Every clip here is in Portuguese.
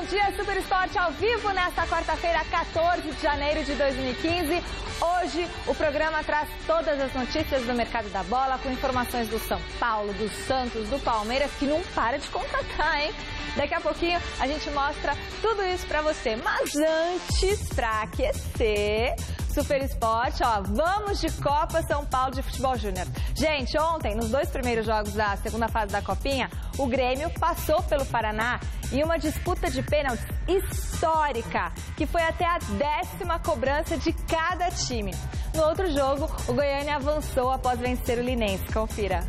dia, Super Esporte ao vivo nesta quarta-feira, 14 de janeiro de 2015. Hoje o programa traz todas as notícias do mercado da bola, com informações do São Paulo, do Santos, do Palmeiras, que não para de contratar, hein? Daqui a pouquinho a gente mostra tudo isso pra você. Mas antes, pra aquecer, Super Esporte, ó, vamos de Copa São Paulo de Futebol Júnior. Gente, ontem, nos 2 primeiros jogos da segunda fase da Copinha, o Grêmio passou pelo Paraná em uma disputa de pênaltis histórica, que foi até a 10ª cobrança de cada time. No outro jogo, o Goiânia avançou após vencer o Linense. Confira.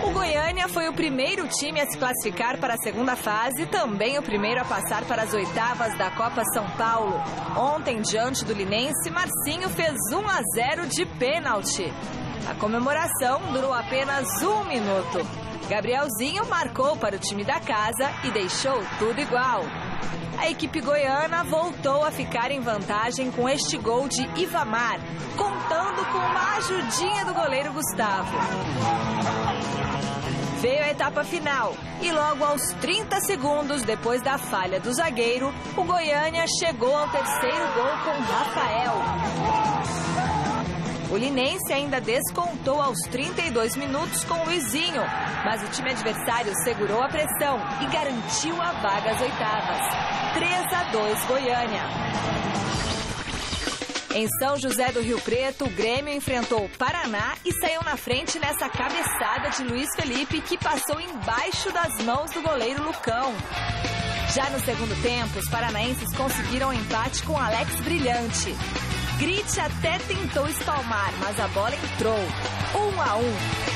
O Goiânia foi o primeiro time a se classificar para a segunda fase e também o primeiro a passar para as oitavas da Copa São Paulo. Ontem, diante do Linense, Marcinho fez 1-0 de pênalti. A comemoração durou apenas 1 minuto. Gabrielzinho marcou para o time da casa e deixou tudo igual. A equipe goiana voltou a ficar em vantagem com este gol de Ivamar, contando com uma ajudinha do goleiro Gustavo. Veio a etapa final e logo aos 30 segundos depois da falha do zagueiro, o Goiânia chegou ao terceiro gol com Rafael. O Linense ainda descontou aos 32 minutos com Luizinho, mas o time adversário segurou a pressão e garantiu a vaga às oitavas. 3-2 Goiânia. Em São José do Rio Preto, o Grêmio enfrentou o Paraná e saiu na frente nessa cabeçada de Luiz Felipe, que passou embaixo das mãos do goleiro Lucão. Já no segundo tempo, os paranaenses conseguiram um empate com Alex Brilhante. Grit até tentou espalmar, mas a bola entrou. 1-1.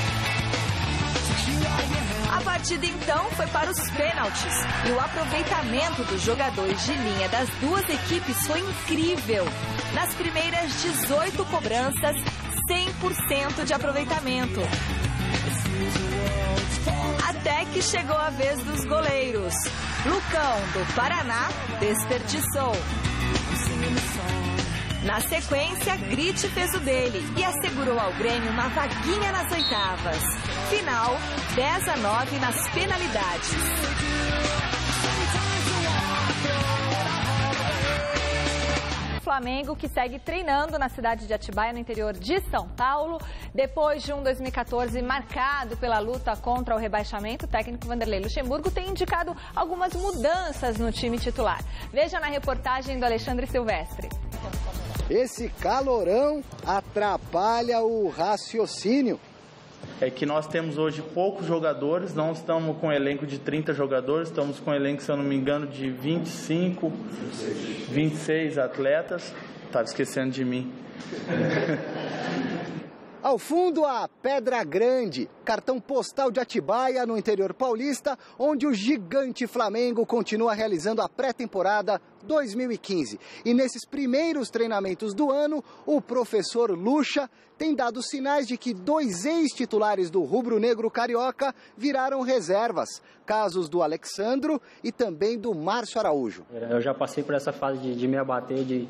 A partida então foi para os pênaltis e o aproveitamento dos jogadores de linha das duas equipes foi incrível. Nas primeiras 18 cobranças, 100% de aproveitamento. Até que chegou a vez dos goleiros. Lucão, do Paraná, desperdiçou. Na sequência, Grit fez o dele e assegurou ao Grêmio uma vaguinha nas oitavas. Final, 10-9 nas penalidades. Flamengo, que segue treinando na cidade de Atibaia, no interior de São Paulo. Depois de um 2014 marcado pela luta contra o rebaixamento, o técnico Vanderlei Luxemburgo tem indicado algumas mudanças no time titular. Veja na reportagem do Alexandre Silvestre. Esse calorão atrapalha o raciocínio. É que nós temos hoje poucos jogadores, não estamos com um elenco de 30 jogadores, estamos com um elenco, se eu não me engano, de 25, 26 atletas. Estava esquecendo de mim. Ao fundo, a Pedra Grande, cartão postal de Atibaia, no interior paulista, onde o gigante Flamengo continua realizando a pré-temporada 2015. E nesses primeiros treinamentos do ano, o professor Lucha tem dado sinais de que 2 ex-titulares do rubro-negro carioca viraram reservas. Casos do Alexandro e também do Márcio Araújo. Eu já passei por essa fase de me abater, de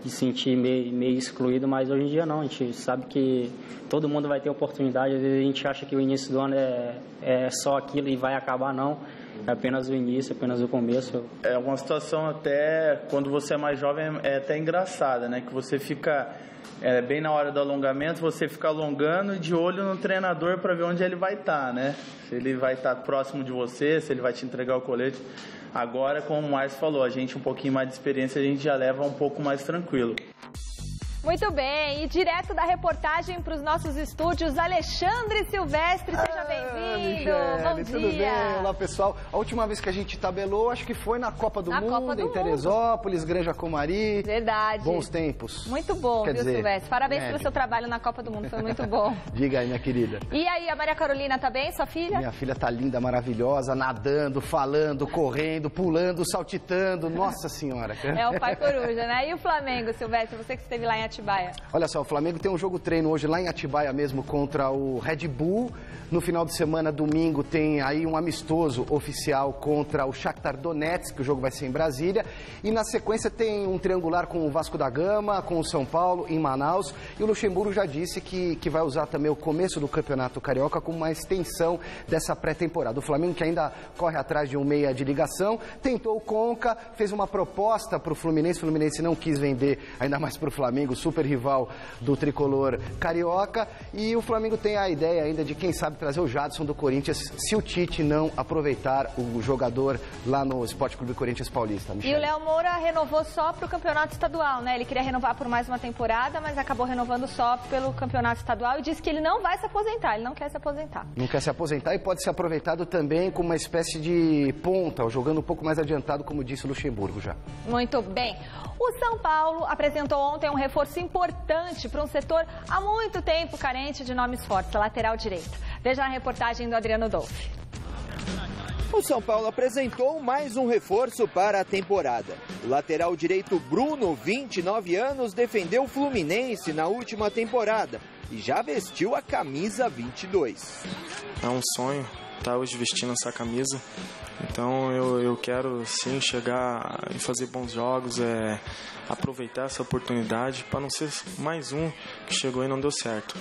sentir meio excluído, mas hoje em dia não. A gente sabe que todo mundo vai ter oportunidade. Às vezes a gente acha que o início do ano é só aquilo e vai acabar, não. É apenas o início, apenas o começo. É uma situação até, quando você é mais jovem, é até engraçada, né? Que você fica, bem na hora do alongamento, você fica alongando de olho no treinador para ver onde ele vai estar, né? Se ele vai estar próximo de você, se ele vai te entregar o colete. Agora, como o Márcio falou, a gente um pouquinho mais de experiência, a gente já leva um pouco mais tranquilo. Muito bem, e direto da reportagem para os nossos estúdios, Alexandre Silvestre, seja bem-vindo. Bom dia. Tudo bem? Olá, pessoal. A última vez que a gente tabelou, acho que foi na Copa do Mundo, em Teresópolis, Granja Comari. Verdade. Bons tempos. Muito bom, viu, Silvestre? Parabéns pelo seu trabalho na Copa do Mundo, foi muito bom. Diga aí, minha querida. E aí, a Maria Carolina tá bem, sua filha? Minha filha tá linda, maravilhosa, nadando, falando, correndo, pulando, saltitando. Nossa Senhora. É o pai coruja, né? E o Flamengo, Silvestre, você que esteve lá em Atibaia? Olha só, o Flamengo tem um jogo treino hoje lá em Atibaia mesmo contra o Red Bull. No final de semana semana, domingo, tem aí um amistoso oficial contra o Shakhtar Donetsk, que o jogo vai ser em Brasília. E na sequência tem um triangular com o Vasco da Gama, com o São Paulo, em Manaus. E o Luxemburgo já disse que vai usar também o começo do Campeonato Carioca como uma extensão dessa pré-temporada. O Flamengo, que ainda corre atrás de um meia de ligação, tentou o Conca, fez uma proposta para o Fluminense. O Fluminense não quis vender, ainda mais para o Flamengo, super rival do tricolor carioca. E o Flamengo tem a ideia ainda de, quem sabe, trazer o Jadson do Corinthians, se o Tite não aproveitar o jogador lá no Sport Clube Corinthians Paulista. Michele. E o Léo Moura renovou só para o campeonato estadual, né? Ele queria renovar por mais uma temporada, mas acabou renovando só pelo campeonato estadual e disse que ele não vai se aposentar, ele não quer se aposentar. Não quer se aposentar e pode ser aproveitado também como uma espécie de ponta, jogando um pouco mais adiantado, como disse o Luxemburgo já. Muito bem. O São Paulo apresentou ontem um reforço importante para um setor há muito tempo carente de nomes fortes, a lateral direita. Veja a reportagem do Adriano Dolfi. O São Paulo apresentou mais um reforço para a temporada. O lateral direito Bruno, 29 anos, defendeu o Fluminense na última temporada e já vestiu a camisa 22. É um sonho estar hoje vestindo essa camisa, então eu quero sim chegar e fazer bons jogos, aproveitar essa oportunidade para não ser mais um que chegou e não deu certo.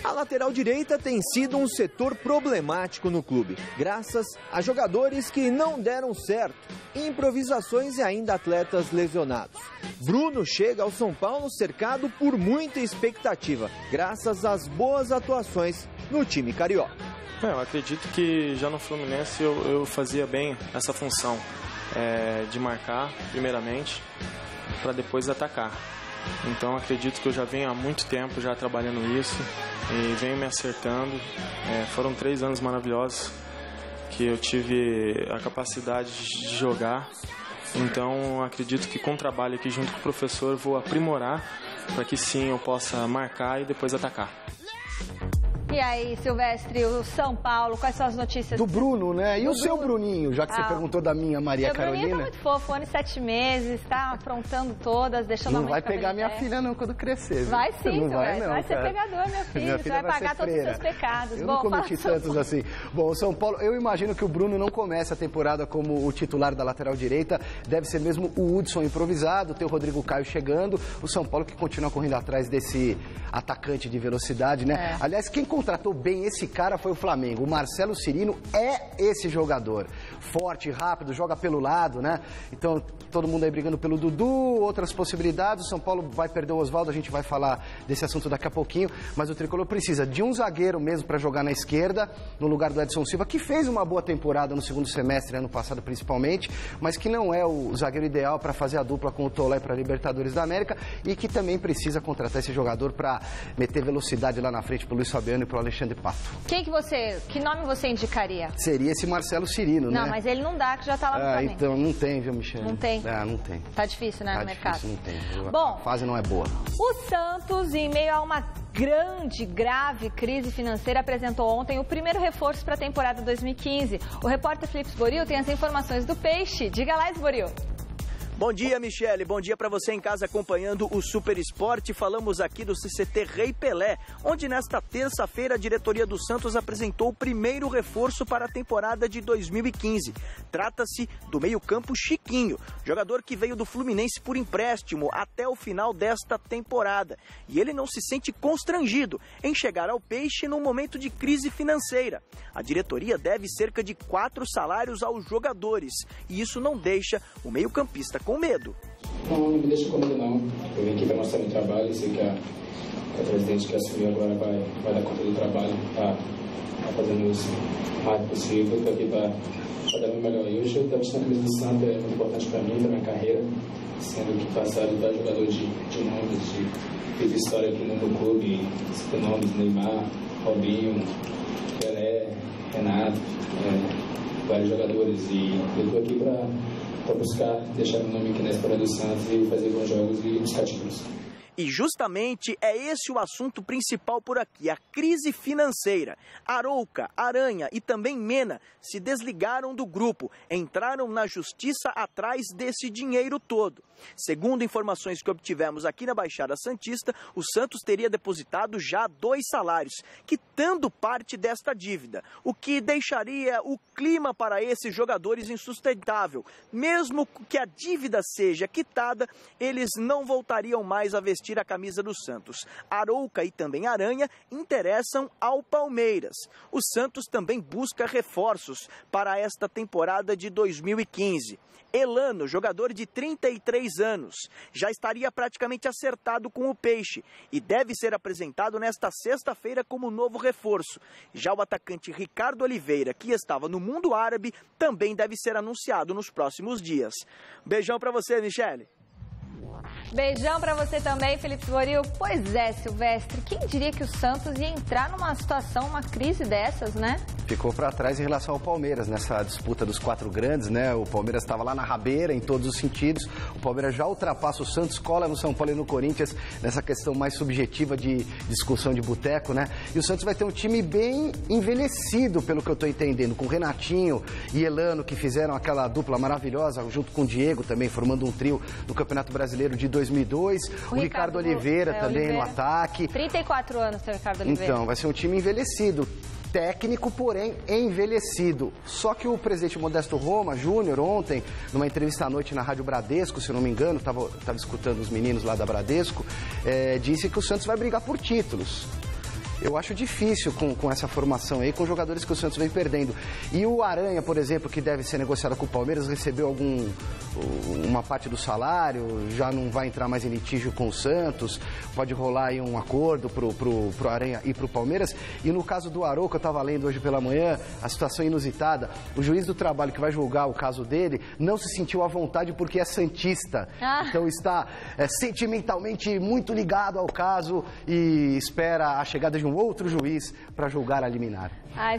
A lateral direita tem sido um setor problemático no clube, graças a jogadores que não deram certo, improvisações e ainda atletas lesionados. Bruno chega ao São Paulo cercado por muita expectativa, graças às boas atuações no time carioca. Eu acredito que já no Fluminense eu fazia bem essa função de marcar primeiramente para depois atacar. Então acredito que eu já venho há muito tempo já trabalhando isso e venho me acertando. Foram 3 anos maravilhosos que eu tive a capacidade de jogar. Então acredito que com o trabalho aqui junto com o professor eu vou aprimorar para que sim eu possa marcar e depois atacar. E aí, Silvestre, o São Paulo, quais são as notícias? Do Bruno, né? E o seu Bruninho, já que você perguntou da minha Maria Carolina? O Bruninho tá muito fofo, 1 ano e 7 meses, tá aprontando todas, deixando a mãe Não vai pegar minha filha não quando crescer. Vai sim, não vai, não, vai ser pegador, meu filho. Minha você filha vai pagar todos os seus pecados. Eu não cometi tantos assim. Bom, o São Paulo, eu imagino que o Bruno não comece a temporada como o titular da lateral direita. Deve ser mesmo o Hudson improvisado, tem o Rodrigo Caio chegando. O São Paulo que continua correndo atrás desse atacante de velocidade, né? Aliás, quem contratou bem esse cara foi o Flamengo. O Marcelo Cirino é esse jogador. Forte, rápido, joga pelo lado, né? Então, todo mundo aí brigando pelo Dudu, outras possibilidades. O São Paulo vai perder o Oswaldo, a gente vai falar desse assunto daqui a pouquinho. Mas o Tricolor precisa de um zagueiro mesmo para jogar na esquerda, no lugar do Edson Silva, que fez uma boa temporada no segundo semestre, ano passado principalmente, mas que não é o zagueiro ideal para fazer a dupla com o Tolé para a Libertadores da América e que também precisa contratar esse jogador para meter velocidade lá na frente para o Luiz Fabiano e para o Alexandre Pato. Que nome você indicaria? Seria esse Marcelo Cirino, né? Não, mas ele não dá, que já tá lá no Flamengo. Então, não tem, viu, Michele? Não tem? Não tem. Tá difícil, né, no mercado? Não tem. Bom, a fase não é boa. O Santos, em meio a uma grave crise financeira, apresentou ontem o primeiro reforço para a temporada 2015. O repórter Felipe Esboril tem as informações do Peixe. Diga lá, Esboril. Bom dia, Michele. Bom dia para você em casa acompanhando o Super Esporte. Falamos aqui do CCT Rei Pelé, onde nesta terça-feira a diretoria do Santos apresentou o primeiro reforço para a temporada de 2015. Trata-se do meio-campo Chiquinho, jogador que veio do Fluminense por empréstimo até o final desta temporada. E ele não se sente constrangido em chegar ao Peixe num momento de crise financeira. A diretoria deve cerca de 4 salários aos jogadores e isso não deixa o meio-campista com medo. Não me deixa com medo não. Eu vim aqui para mostrar meu trabalho e sei que a presidente que assumiu agora vai dar conta do trabalho, tá fazendo isso o mais possível. Estou aqui para dar o meu melhor. E hoje eu estou vestindo a camisa do Santos, é muito importante para mim, para minha carreira, sendo que passaram da jogador de nomes, fiz história aqui no clube, cito nomes, Neymar, Robinho, Pelé, Renato, vários jogadores. E eu estou aqui para buscar deixar meu nome aqui na história do Santos e fazer bons jogos e buscar títulos. E justamente é esse o assunto principal por aqui, a crise financeira. Arouca, Aranha e também Mena se desligaram do grupo, entraram na justiça atrás desse dinheiro todo. Segundo informações que obtivemos aqui na Baixada Santista, o Santos teria depositado já 2 salários, quitando parte desta dívida, o que deixaria o clima para esses jogadores insustentável. Mesmo que a dívida seja quitada, eles não voltariam mais a vestir a camisa do Santos. Arouca e também Aranha interessam ao Palmeiras. O Santos também busca reforços para esta temporada de 2015. Elano, jogador de 33 anos, já estaria praticamente acertado com o Peixe e deve ser apresentado nesta sexta-feira como novo reforço. Já o atacante Ricardo Oliveira, que estava no mundo árabe, também deve ser anunciado nos próximos dias. Beijão para você, Michele. Beijão pra você também, Felipe Boril. Pois é, Silvestre, quem diria que o Santos ia entrar numa situação, uma crise dessas, né? Ficou para trás em relação ao Palmeiras, nessa disputa dos 4 grandes, né? O Palmeiras estava lá na rabeira em todos os sentidos. O Palmeiras já ultrapassa o Santos, cola no São Paulo e no Corinthians, nessa questão mais subjetiva de discussão de boteco, né? E o Santos vai ter um time bem envelhecido, pelo que eu estou entendendo, com Renatinho e Elano, que fizeram aquela dupla maravilhosa, junto com o Diego também, formando um trio do Campeonato Brasileiro de 2002. O Ricardo Oliveira também no ataque. 34 anos tem o Ricardo Oliveira. Então, vai ser um time envelhecido. Técnico, porém envelhecido. Só que o presidente Modesto Roma Júnior, ontem, numa entrevista à noite na Rádio Bradesco, se eu não me engano, estava escutando os meninos lá da Bradesco, disse que o Santos vai brigar por títulos. Eu acho difícil com essa formação aí, com jogadores que o Santos vem perdendo. E o Aranha, por exemplo, que deve ser negociado com o Palmeiras, recebeu uma parte do salário, já não vai entrar mais em litígio com o Santos, pode rolar aí um acordo pro Aranha e pro Palmeiras. E no caso do Arouca, eu estava lendo hoje pela manhã, a situação inusitada, o juiz do trabalho que vai julgar o caso dele não se sentiu à vontade porque é santista. Então está sentimentalmente muito ligado ao caso e espera a chegada de um outro juiz para julgar a liminar.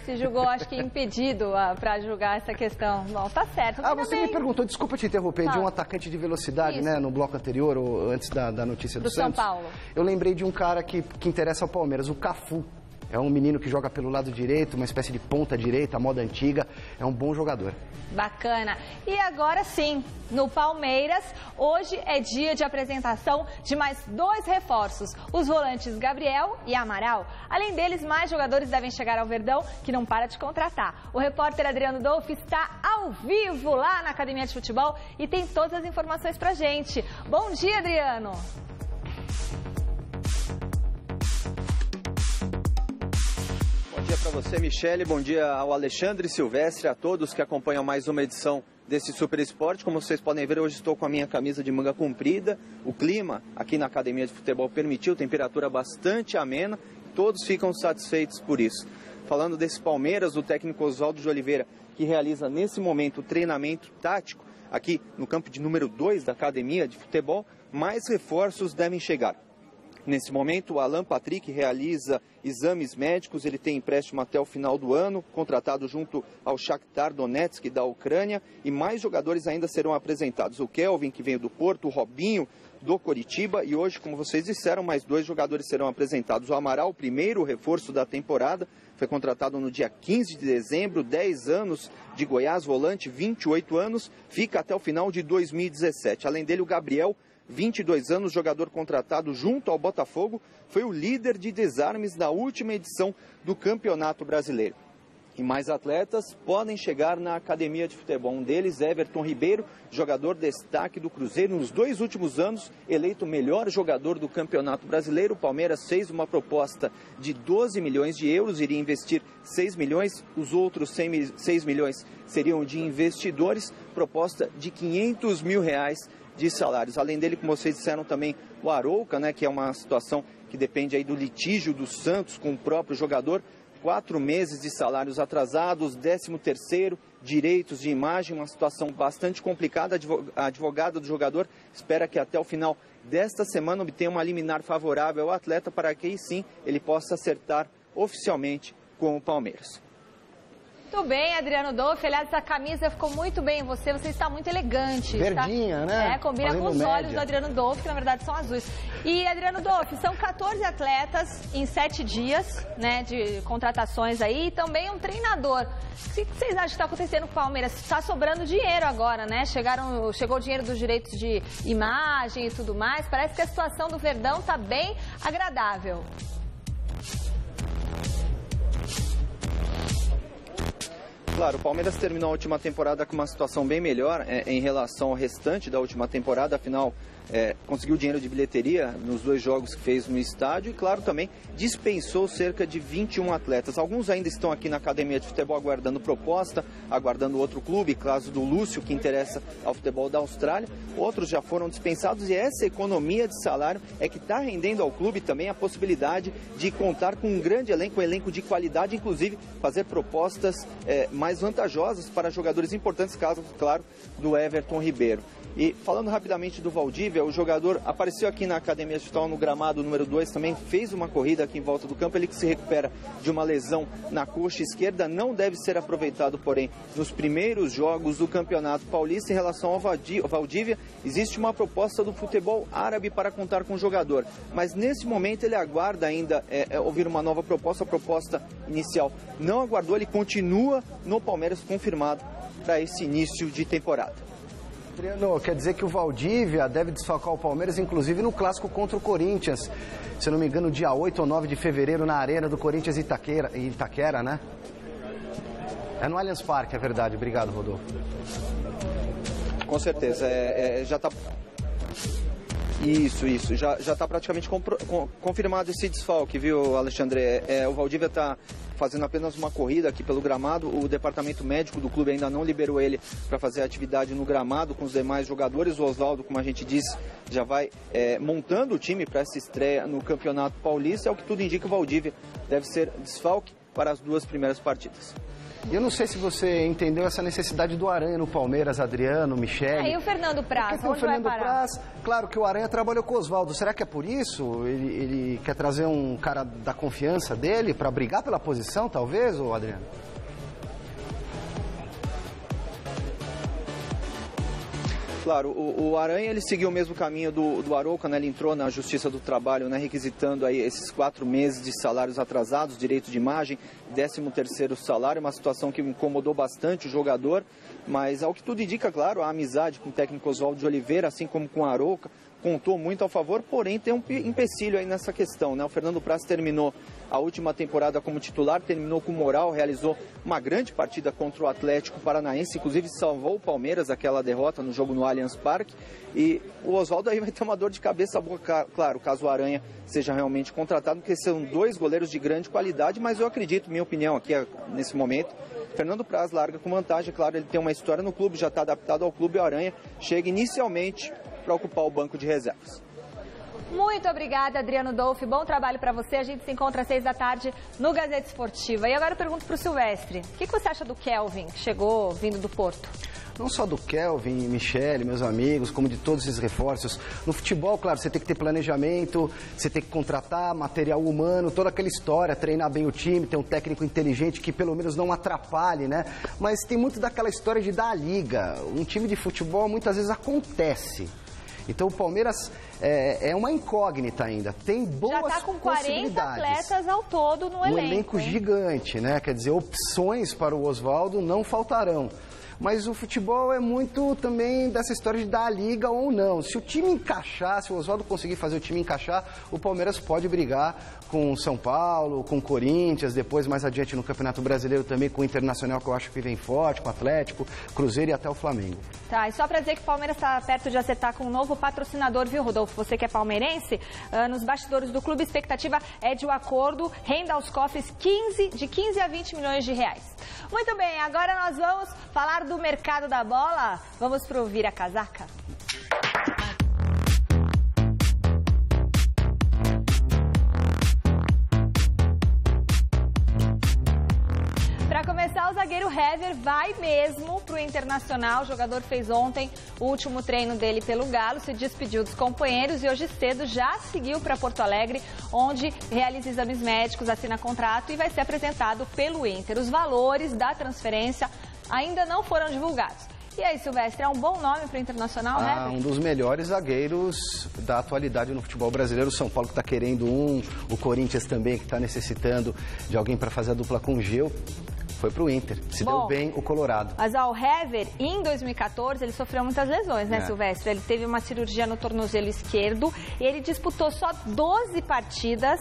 Se julgou, acho que impedido para julgar essa questão. Bom, tá certo. Você me perguntou, desculpa te interromper, de um atacante de velocidade, né, no bloco anterior, ou antes da notícia do Santos. São Paulo. Eu lembrei de um cara que interessa ao Palmeiras, o Cafu. É um menino que joga pelo lado direito, uma espécie de ponta direita, moda antiga. É um bom jogador. Bacana. E agora sim, no Palmeiras, hoje é dia de apresentação de mais 2 reforços. Os volantes Gabriel e Amaral. Além deles, mais jogadores devem chegar ao Verdão, que não para de contratar. O repórter Adriano Dolfi está ao vivo lá na Academia de Futebol e tem todas as informações pra gente. Bom dia, Adriano. Bom dia para você, Michele. Bom dia ao Alexandre Silvestre, a todos que acompanham mais uma edição desse Super Esporte. Como vocês podem ver, hoje estou com a minha camisa de manga comprida. O clima aqui na Academia de Futebol permitiu, temperatura bastante amena. Todos ficam satisfeitos por isso. Falando desse Palmeiras, o técnico Oswaldo de Oliveira, que realiza nesse momento o treinamento tático aqui no campo de número 2 da Academia de Futebol, mais reforços devem chegar. Nesse momento, o Alan Patrick realiza exames médicos, ele tem empréstimo até o final do ano, contratado junto ao Shakhtar Donetsk da Ucrânia, e mais jogadores ainda serão apresentados. O Kelvin, que veio do Porto, o Robinho, do Coritiba, e hoje, como vocês disseram, mais 2 jogadores serão apresentados. O Amaral, o primeiro reforço da temporada, foi contratado no dia 15 de dezembro, 10 anos de Goiás, volante, 28 anos, fica até o final de 2017. Além dele, o Gabriel, 22 anos, jogador contratado junto ao Botafogo, foi o líder de desarmes na última edição do Campeonato Brasileiro. E mais atletas podem chegar na Academia de Futebol. Um deles, Everton Ribeiro, jogador destaque do Cruzeiro nos 2 últimos anos, eleito melhor jogador do Campeonato Brasileiro. O Palmeiras fez uma proposta de 12 milhões de euros, iria investir 6 milhões, os outros 6 milhões seriam de investidores, proposta de 500 mil reais de salários. Além dele, como vocês disseram também, o Arouca, né, que é uma situação que depende aí do litígio do Santos com o próprio jogador, 4 meses de salários atrasados, 13º, direitos de imagem, uma situação bastante complicada. A advogada do jogador espera que até o final desta semana obtenha uma liminar favorável ao atleta para que aí sim ele possa acertar oficialmente com o Palmeiras. Muito bem, Adriano Dolfi. Aliás, essa camisa ficou muito bem em você. Você está muito elegante. Verdinha, tá? né? Combina Fazendo com os média. olhos do Adriano Dolfi, que na verdade são azuis. E, Adriano Dolfi, são 14 atletas em 7 dias, né, de contratações aí, e também um treinador. O que vocês acham que está acontecendo com o Palmeiras? Está sobrando dinheiro agora, né? Chegou o dinheiro dos direitos de imagem e tudo mais. Parece que a situação do Verdão está bem agradável. Claro, o Palmeiras terminou a última temporada com uma situação bem melhor em relação ao restante da última temporada, afinal conseguiu dinheiro de bilheteria nos 2 jogos que fez no estádio e, claro, também dispensou cerca de 21 atletas. Alguns ainda estão aqui na academia de futebol aguardando proposta, aguardando outro clube, caso do Lúcio, que interessa ao futebol da Austrália. Outros já foram dispensados e essa economia de salário é que está rendendo ao clube também a possibilidade de contar com um grande elenco, um elenco de qualidade, inclusive fazer propostas mais vantajosas para jogadores importantes, caso, claro, do Everton Ribeiro. E falando rapidamente do Valdívia, o jogador apareceu aqui na academia de futebol no gramado número 2, também fez uma corrida aqui em volta do campo. Ele que se recupera de uma lesão na coxa esquerda, não deve ser aproveitado, porém, nos primeiros jogos do Campeonato Paulista. Em relação ao Valdívia, existe uma proposta do futebol árabe para contar com o jogador, mas nesse momento ele aguarda ainda ouvir uma nova proposta. A proposta inicial não aguardou, ele continua no Palmeiras, confirmado para esse início de temporada. Adriano, quer dizer que o Valdívia deve desfalcar o Palmeiras, inclusive no clássico contra o Corinthians. Se não me engano, dia 8 ou 9 de fevereiro, na Arena do Corinthians em Itaquera, né? É no Allianz Parque, é verdade. Obrigado, Rodolfo. Com certeza. Já está... Isso. Já está praticamente confirmado esse desfalque, viu, Alexandre? O Valdívia está fazendo apenas uma corrida aqui pelo gramado. O departamento médico do clube ainda não liberou ele para fazer atividade no gramado com os demais jogadores. O Oswaldo, como a gente disse, já vai montando o time para essa estreia no Campeonato Paulista. É o que tudo indica, o Valdívia deve ser desfalque para as 2 primeiras partidas. Eu não sei se você entendeu essa necessidade do Aranha no Palmeiras, Adriano, Michele. E o Fernando Praz, onde vai parar? Claro que o Aranha trabalhou com o Oswaldo. Será que é por isso? Ele quer trazer um cara da confiança dele para brigar pela posição, talvez, ou Adriano? Claro, o Aranha ele seguiu o mesmo caminho do Arouca, né? Ele entrou na Justiça do Trabalho, né? Requisitando aí esses 4 meses de salários atrasados, direito de imagem, 13º salário, uma situação que incomodou bastante o jogador, mas ao que tudo indica, claro, a amizade com o técnico Oswaldo de Oliveira, assim como com o Arouca, contou muito ao favor, porém tem um empecilho aí nessa questão, né? O Fernando Praz terminou a última temporada como titular, terminou com moral, realizou uma grande partida contra o Atlético Paranaense, inclusive salvou o Palmeiras daquela derrota no jogo no Allianz Parque, e o Oswaldo aí vai ter uma dor de cabeça boa, claro, caso o Aranha seja realmente contratado, porque são 2 goleiros de grande qualidade, mas eu acredito, minha opinião aqui nesse momento, Fernando Praz larga com vantagem, claro, ele tem uma história no clube, já está adaptado ao clube, o Aranha chega inicialmente para ocupar o banco de reservas. Muito obrigada, Adriano Dolfi. Bom trabalho para você. A gente se encontra às 6 da tarde no Gazeta Esportiva. E agora eu pergunto para o Silvestre. O que você acha do Kelvin, que chegou vindo do Porto? Não só do Kelvin, Michele, meus amigos, como de todos esses reforços. No futebol, claro, você tem que ter planejamento, você tem que contratar material humano, toda aquela história, treinar bem o time, ter um técnico inteligente que pelo menos não atrapalhe, né? Mas tem muito daquela história de dar a liga. Um time de futebol muitas vezes acontece. Então o Palmeiras é uma incógnita ainda, tem boas possibilidades. Já está com 40 atletas ao todo no elenco. Um elenco gigante, né? Quer dizer, opções para o Oswaldo não faltarão. Mas o futebol é muito também dessa história de dar a liga ou não. Se o time encaixar, se o Oswaldo conseguir fazer o time encaixar, o Palmeiras pode brigar com o São Paulo, com o Corinthians, depois mais adiante no Campeonato Brasileiro também com o Internacional, que eu acho que vem forte, com o Atlético, Cruzeiro e até o Flamengo. Tá, e só para dizer que o Palmeiras está perto de acertar com um novo patrocinador, viu, Rodolfo? Você que é palmeirense, nos bastidores do clube, a expectativa é de um acordo renda aos cofres de 15 a 20 milhões de reais. Muito bem, agora nós vamos falar do mercado da bola. Vamos pro Vira Casaca? Para começar, o zagueiro zagueiro Hever vai mesmo para o Internacional. O jogador fez ontem o último treino dele pelo Galo, se despediu dos companheiros e hoje cedo já seguiu para Porto Alegre, onde realiza exames médicos, assina contrato e vai ser apresentado pelo Inter. Os valores da transferência ainda não foram divulgados. E aí, Silvestre, é um bom nome para o Internacional, né? Um dos melhores zagueiros da atualidade no futebol brasileiro. O São Paulo que está querendo o Corinthians também, que está necessitando de alguém para fazer a dupla com o Gil. Foi pro Inter. Se deu bem o Colorado. Mas o Hever, em 2014, ele sofreu muitas lesões, né, Silvestre? Ele teve uma cirurgia no tornozelo esquerdo. Ele disputou só 12 partidas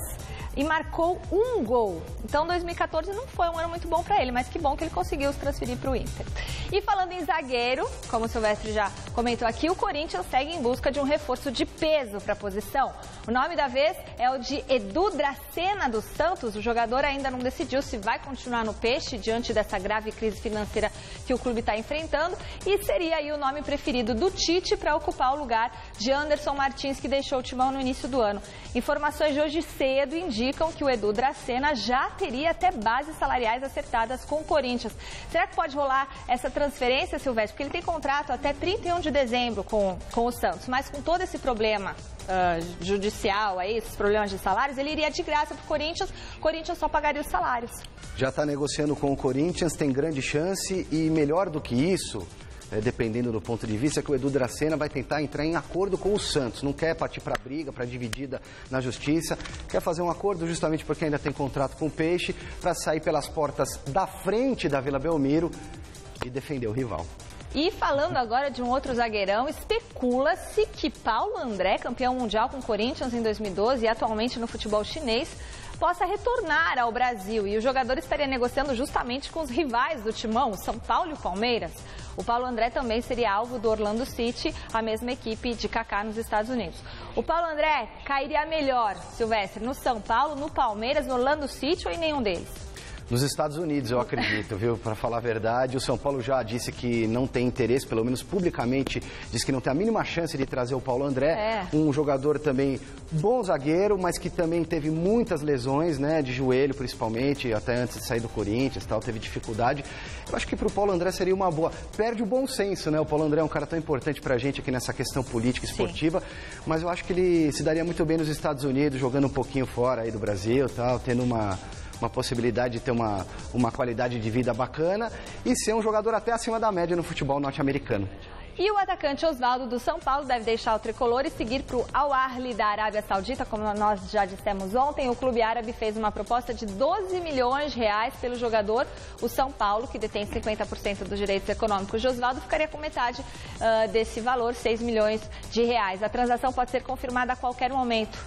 e marcou 1 gol. Então, 2014 não foi um ano muito bom para ele, mas que bom que ele conseguiu se transferir para o Inter. E falando em zagueiro, como o Silvestre já comentou aqui, o Corinthians segue em busca de um reforço de peso para a posição. O nome da vez é o de Edu Dracena dos Santos. O jogador ainda não decidiu se vai continuar no Peixe diante dessa grave crise financeira que o clube está enfrentando, e seria aí o nome preferido do Tite para ocupar o lugar de Anderson Martins, que deixou o timão no início do ano. Informações de hoje cedo indicam que o Edu Dracena já teria até bases salariais acertadas com o Corinthians. Será que pode rolar essa transferência, Silvestre? Porque ele tem contrato até 31 de dezembro com o Santos, mas com todo esse problema judicial, aí, esses problemas de salários, ele iria de graça para o Corinthians só pagaria os salários. Já está negociando com o Corinthians, tem grande chance e melhor do que isso, dependendo do ponto de vista, é que o Edu Dracena vai tentar entrar em acordo com o Santos. Não quer partir para briga, para dividida na justiça. Quer fazer um acordo justamente porque ainda tem contrato com o Peixe para sair pelas portas da frente da Vila Belmiro e defender o rival. E falando agora de um outro zagueirão, especula-se que Paulo André, campeão mundial com o Corinthians em 2012 e atualmente no futebol chinês, possa retornar ao Brasil. E o jogador estaria negociando justamente com os rivais do timão, São Paulo e o Palmeiras. O Paulo André também seria alvo do Orlando City, a mesma equipe de Kaká nos Estados Unidos. O Paulo André cairia melhor, Silvestre, no São Paulo, no Palmeiras, no Orlando City ou em nenhum deles? Nos Estados Unidos, eu acredito, viu? Para falar a verdade, o São Paulo já disse que não tem interesse, pelo menos publicamente, diz que não tem a mínima chance de trazer o Paulo André. Um jogador também bom zagueiro, mas que também teve muitas lesões, né? De joelho, principalmente, até antes de sair do Corinthians, tal, teve dificuldade. Eu acho que para o Paulo André seria uma boa. Perde o bom senso, né? O Paulo André é um cara tão importante para a gente aqui nessa questão política e esportiva, sim, mas eu acho que ele se daria muito bem nos Estados Unidos, jogando um pouquinho fora aí do Brasil, tal, tendo uma possibilidade de ter uma qualidade de vida bacana e ser um jogador até acima da média no futebol norte-americano. E o atacante Osvaldo do São Paulo deve deixar o tricolor e seguir para o Al Ahly da Arábia Saudita, como nós já dissemos ontem. O clube árabe fez uma proposta de 12 milhões de reais pelo jogador. O São Paulo, que detém 50% dos direitos econômicos de Osvaldo, ficaria com metade desse valor, 6 milhões de reais. A transação pode ser confirmada a qualquer momento.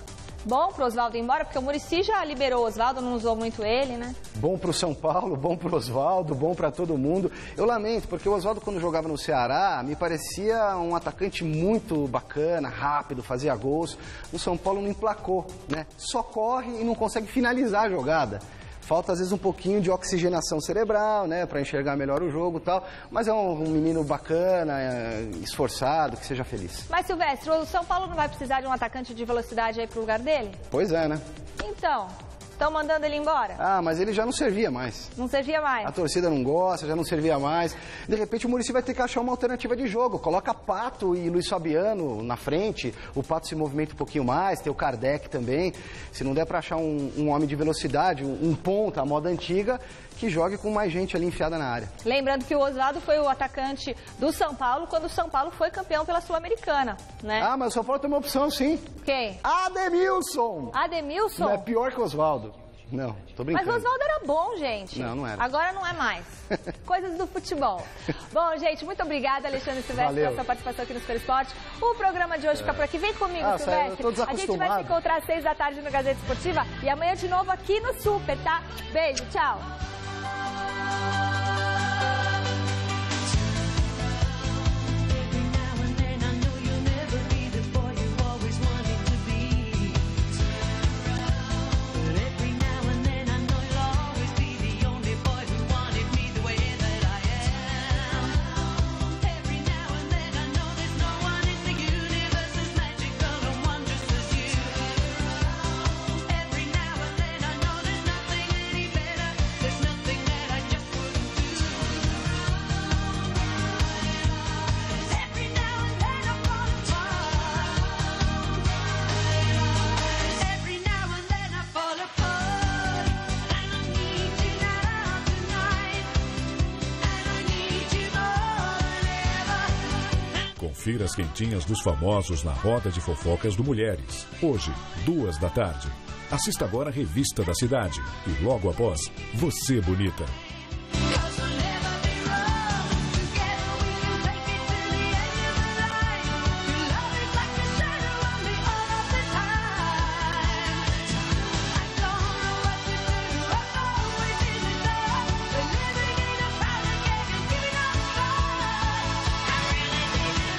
Bom para o Osvaldo ir embora, porque o Muricy já liberou o Osvaldo, não usou muito ele, né? Bom para o São Paulo, bom para o Osvaldo, bom para todo mundo. Eu lamento, porque o Osvaldo, quando jogava no Ceará, me parecia um atacante muito bacana, rápido, fazia gols. No São Paulo não emplacou, né? Só corre e não consegue finalizar a jogada. Falta, às vezes, um pouquinho de oxigenação cerebral, né, para enxergar melhor o jogo e tal. Mas é um menino bacana, esforçado, que seja feliz. Mas, Silvestre, o São Paulo não vai precisar de um atacante de velocidade aí pro lugar dele? Pois é, né? Então, estão mandando ele embora? Ah, mas ele já não servia mais. Não servia mais? A torcida não gosta, já não servia mais. De repente, o Muricy vai ter que achar uma alternativa de jogo. Coloca Pato e Luiz Fabiano na frente. O Pato se movimenta um pouquinho mais, tem o Kardec também. Se não der para achar um homem de velocidade, um ponta, a moda antiga, que jogue com mais gente ali enfiada na área. Lembrando que o Osvaldo foi o atacante do São Paulo quando o São Paulo foi campeão pela Sul-Americana, né? Ah, mas o São Paulo tem uma opção, sim. Quem? Ademilson! Ademilson? Não é pior que o Osvaldo. Não, tô brincando. Mas o Osvaldo era bom, gente. Não, não era. Agora não é mais. Coisas do futebol. Bom, gente, muito obrigada, Alexandre Silvestre, pela sua participação aqui no Super Esporte. O programa de hoje fica por aqui. Vem comigo, Silvestre. Eu tô desacostumado. A gente vai se encontrar às 6 da tarde no Gazeta Esportiva e amanhã de novo aqui no Super, tá? Beijo, tchau. There's no confira as quentinhas dos famosos na roda de fofocas do Mulheres. Hoje, 14h. Assista agora a Revista da Cidade. E logo após, Você Bonita.